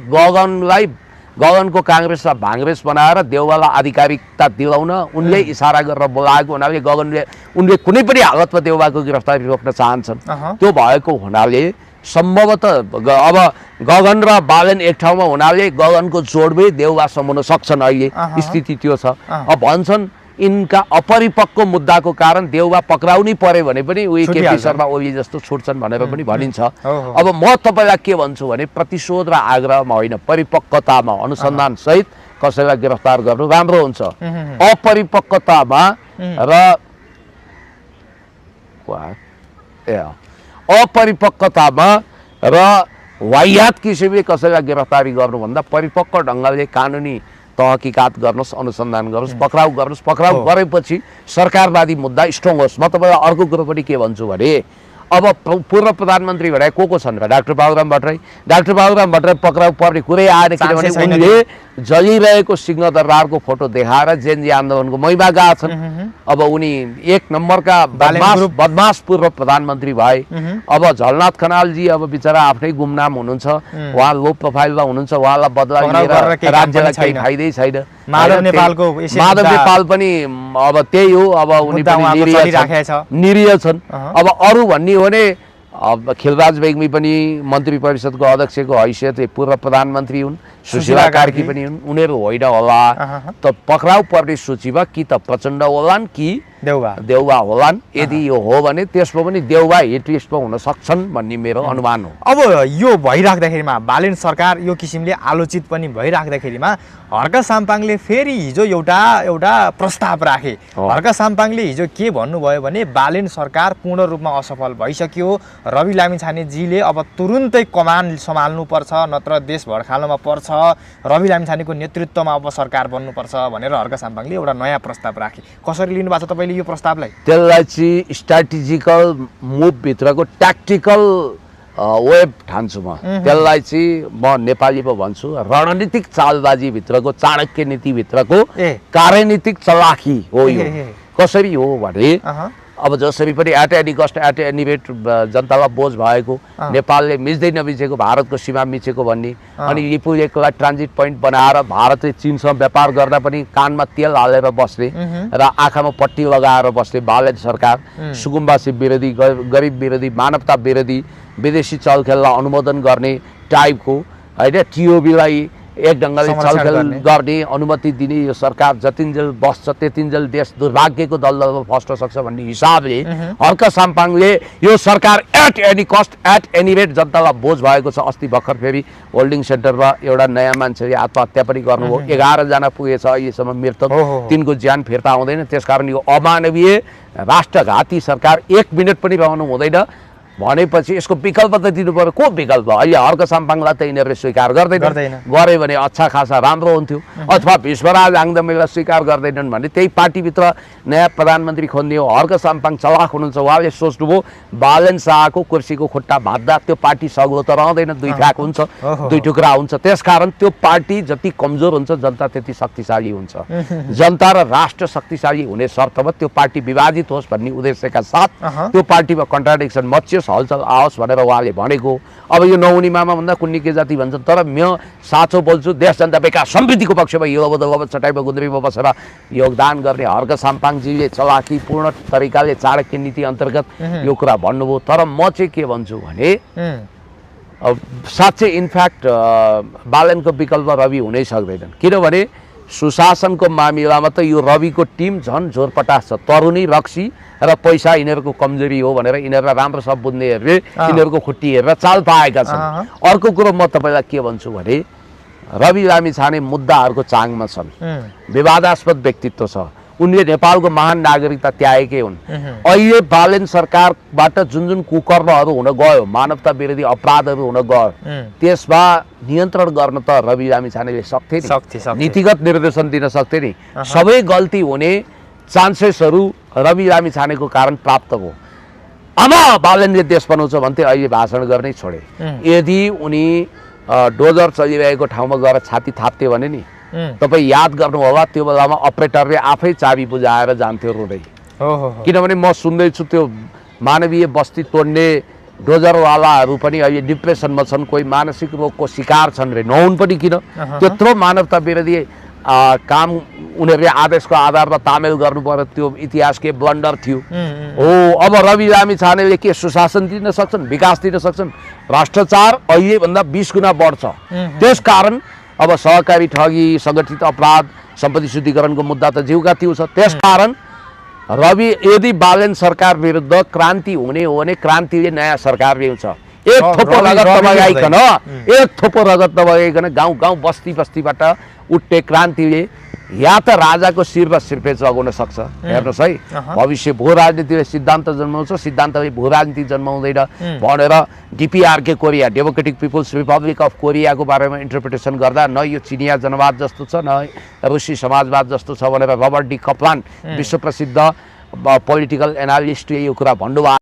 गगनको काङ्ग्रेसलाई भाङ्ग्रेस बनाएर देउबालाई आधिकारिकता दिलाउन उनले इसारा गरेर बोलाएको हुनाले उनले कुनै पनि हालतमा देउबाको गिरफ्तारी रोक्न चाहन्छन् त्यो भएको हुनाले सम्भवतः अब गगन र बालन एक ठाउँमा हुनाले गगनको जोडमै देउबासम्म हुन सक्छन् अहिले स्थिति त्यो छ अब भन्छन् यिनका अपरिपक्व मुद्दाको कारण देउबा पक्राउनै पर्यो भने पनि उही केपी शर्मा ओली जस्तो छुट्छन् भनेर पनि भनिन्छ अब म तपाईँलाई के भन्छु भने प्रतिशोध र आग्रहमा होइन परिपक्वतामा अनुसन्धान सहित कसैलाई गिरफ्तार गर्नु राम्रो हुन्छ अपरिपक्वतामा र वाह्यात किसिमले कसैलाई गिरफ्तारी गर्नुभन्दा परिपक्व ढङ्गले कानुनी तहकिकात गर्नुहोस् अनुसन्धान गर्नुहोस् पक्राउ गरेपछि सरकारवादी मुद्दा स्ट्रङ होस् म तपाईँलाई अर्को कुरो पनि के भन्छु भने अब पूर्व प्रधानमन्त्री भने को छन् र डाक्टर बाबुराम भट्टराई पक्राउ पर्ने कुरै आएन किनभने उनले जलिरहेको सिंहदरबारको फोटो देखाएर जेएनजी आन्दोलनको महिमा गएका छन् अब उनी एक नम्बरका बदमास पूर्व प्रधानमन्त्री भए अब झलनाथ खनालजी अब बिचरा आफ्नै गुमनाम हुनुहुन्छ उहाँ लो प्रोफाइलमा हुनुहुन्छ उहाँलाई बदला लिएर राज्यलाई केही फाइदै छैन माधव नेपाल पनि अब त्यही हो अब उनी पनि निरीह छन् अब अरू भन्ने हो भने अब खिलराज बेग्मी पनि मन्त्री परिषदको अध्यक्षको हैसियतले पूर्व प्रधानमन्त्री हुन् सुशीला कार्की पनि हुन् उनीहरू होइन होला त पक्राउ पर्ने सूचीमा कि त प्रचण्ड होलान् कि देउबा होलान् यदि यो हो भने त्यसमा पनि देउबा हिट लिस्टमा हुन सक्छन् भन्ने मेरो अनुमान हो अब यो भइराख्दाखेरिमा बालेन सरकार यो किसिमले आलोचित पनि भइराख्दाखेरिमा हर्क साम्पाङले फेरि हिजो एउटा प्रस्ताव राखे हर्क साम्पाङले हिजो के भन्नुभयो भने बालेन सरकार पूर्ण रूपमा असफल भइसक्यो रवि लामिछानेजीले अब तुरुन्तै कमान सम्हाल्नुपर्छ नत्र देश भड्कालोमा पर्छ रवि लामिछानेको नेतृत्वमा अब सरकार बन्नुपर्छ भनेर हर्क साम्पाङले एउटा नयाँ प्रस्ताव राखे कसरी लिनु भएको छ तपाईले यो प्रस्तावलाई त्यसलाई चाहिँ स्ट्र्याटेजिकल मुभभित्रको ट्याक्टिकल वेब ठान्छु म त्यसलाई चाहिँ म नेपालीमा भन्छु रणनीतिक चालबाजी भित्रको चाणक्य नीति भित्रको कार्यनीतिक चलाखी हो यो कसरी हो भने अब जसरी पनि at any cost at any rate जनतालाई बोझ भएको नेपालले मिच्दै नमिचेको भारतको सीमा मिचेको भन्ने अनि लिपुलेकलाई ट्रान्जिट पोइन्ट बनाएर भारतले चीनसँग व्यापार गर्दा पनि कानमा तेल हालेर बस्ने र आँखामा पट्टी लगाएर बस्ने बालेन सरकार सुकुम्बासी विरोधी गरिब विरोधी मानवता विरोधी विदेशी चलखेललाई अनुमोदन गर्ने टाइपको होइन टिओबीलाई एक ढङ्गले चलखेल गर्ने अनुमति दिने यो सरकार जतिन्जेल बस्छ त्यतिन्जेल देश दुर्भाग्यको दलदलमा फस्न सक्छ भन्ने हिसाबले हर्क साम्पाङले यो सरकार at any cost at any rate जनतालाई बोझ भएको छ अस्ति भर्खर फेरि होल्डिङ सेन्टरमा एउटा नयाँ मान्छेले आत्महत्या पनि गर्नुभयो 11 जना पुगेछ अहिलेसम्म मृतक तिनको ज्यान फिर्ता आउँदैन त्यसकारण यो अमानवीय राष्ट्रघाती सरकार 1 मिनट पनि रहनु हुँदैन भनेपछि यसको विकल्प त दिनु पर्यो को विकल्प अहिले हर्क साम्पाङलाई त यिनीहरूले स्वीकार गर्दैन गरे भने अच्छा खासा राम्रो हुन्थ्यो अथवा भीष्मराज आङदमेलाई स्वीकार गर्दैनन् भने त्यही पार्टीभित्र नयाँ प्रधानमन्त्री खोज्ने हो हर्क साम्पाङ चलाख हुनुहुन्छ उहाँले सोच्नुभयो बालेन शाहको कुर्सीको खुट्टा भाँच्दा त्यो पार्टी सग्लो त रहँदैन दुई भाग हुन्छ दुई टुक्रा हुन्छ त्यसकारण त्यो पार्टी जति कमजोर हुन्छ जनता त्यति शक्तिशाली हुन्छ जनता र राष्ट्र शक्तिशाली हुने शर्तमा त्यो पार्टी विभाजित होस् भन्ने उद्देश्यका साथ त्यो पार्टीमा कन्ट्राडिक्सन मचियोस् हलचल आओस् भनेर उहाँले भनेको अब यो नहुने मामा भन्दा कुन्नी के जाति भन्छन् तर म साँचो बोल्छु देश जनता विकास समृद्धिको पक्षमा यो चटाइमा गुन्द्रीमा बसेर योगदान गर्ने हर्क साम्पाङजीले चलाकीपूर्ण तरिकाले चाणक्य नीति अन्तर्गत यो कुरा भन्नुभयो तर म चाहिँ के भन्छु भने साँच्चै इनफ्याक्ट बालेनको विकल्प रवि हुनै सक्दैनन् किनभने सुशासनको मामिलामा त यो रविको टिम झन् झोरपटास छ तरुणी रक्सी र पैसा यिनीहरूको कमजोरी हो भनेर यिनीहरूलाई राम्रो सब बुझ्नेहरूले यिनीहरूको खुट्टी हेरेर चाल पाएका छन् अर्को कुरो म तपाईँलाई के भन्छु भने रवि लामिछाने मुद्दाहरूको चाङमा छन् विवादास्पद व्यक्तित्व छ उनले नेपालको महान नागरिकता त्यागेकै हुन् अहिले बालेन सरकारबाट जुन कुकर्महरू हुन गयो मानवता विरोधी अपराधहरू हुन गयो त्यसमा नियन्त्रण गर्न त रवि लामिछानेले सक्थे नि नीतिगत निर्देशन दिन सक्थे नि सबै गल्ती हुने चान्सेसहरू रवि लामिछानेको कारण प्राप्त भयो। अब बालनले देश बनाउँछ भन्थे अहिले भाषण गर्नै छोडे। यदि उनी डोजर चलिरहेको ठाउँमा गएर छाती थाप्थे भने नि तपाईँ याद गर्नु होला त्यो बेलामा अपरेटरले आफै चाबी बुझाएर जान्थ्यो रुँदै। किनभने म सुन्दैछु त्यो मानवीय बस्ती तोड्ने डोजरवालाहरू पनि अहिले डिप्रेसनमा छन्, कोही मानसिक रोगको शिकार छन् रे। नहुन् पनि किन, त्यत्रो मानवता विरोधी काम उनीहरूले आदेशको आधारमा तामेल गर्नु पर्यो, त्यो इतिहास के ब्लन्डर थियो हो। अब रवि लामिछानेले के सुशासन दिन सक्छन्, विकास दिन सक्छन्? भ्रष्टाचार अहिलेभन्दा 20 गुणा बढ्छ। त्यसकारण अब सहकारी ठगी, सङ्गठित अपराध, सम्पत्ति शुद्धिकरणको मुद्दा त जिउका त्यो छ। त्यसकारण रवि यदि बालन सरकार विरुद्ध क्रान्ति हुने हो भने क्रान्तिले नयाँ सरकार ल्याउँछ। एक थोपो रगत नबगाइकन गाउँ गाउँ बस्ती बस्तीबाट उठ्ने क्रान्तिले या त राजाको शिरमा सिरपेच लगाउन सक्छ। हेर्नुहोस् है, भविष्य भू राजनीतिले सिद्धान्त जन्माउँछ, सिद्धान्तले भू राजनीति जन्माउँदैन भनेर DPRK Korea, Democratic People's Republic of कोरियाको बारेमा इन्टरप्रिटेसन गर्दा न यो चिनिया जनवाद जस्तो छ न रुसी समाजवाद जस्तो छ भनेर रबर्ट डी कप्लान विश्व प्रसिद्ध पोलिटिकल एनालिस्टले यो कुरा भन्नुभयो।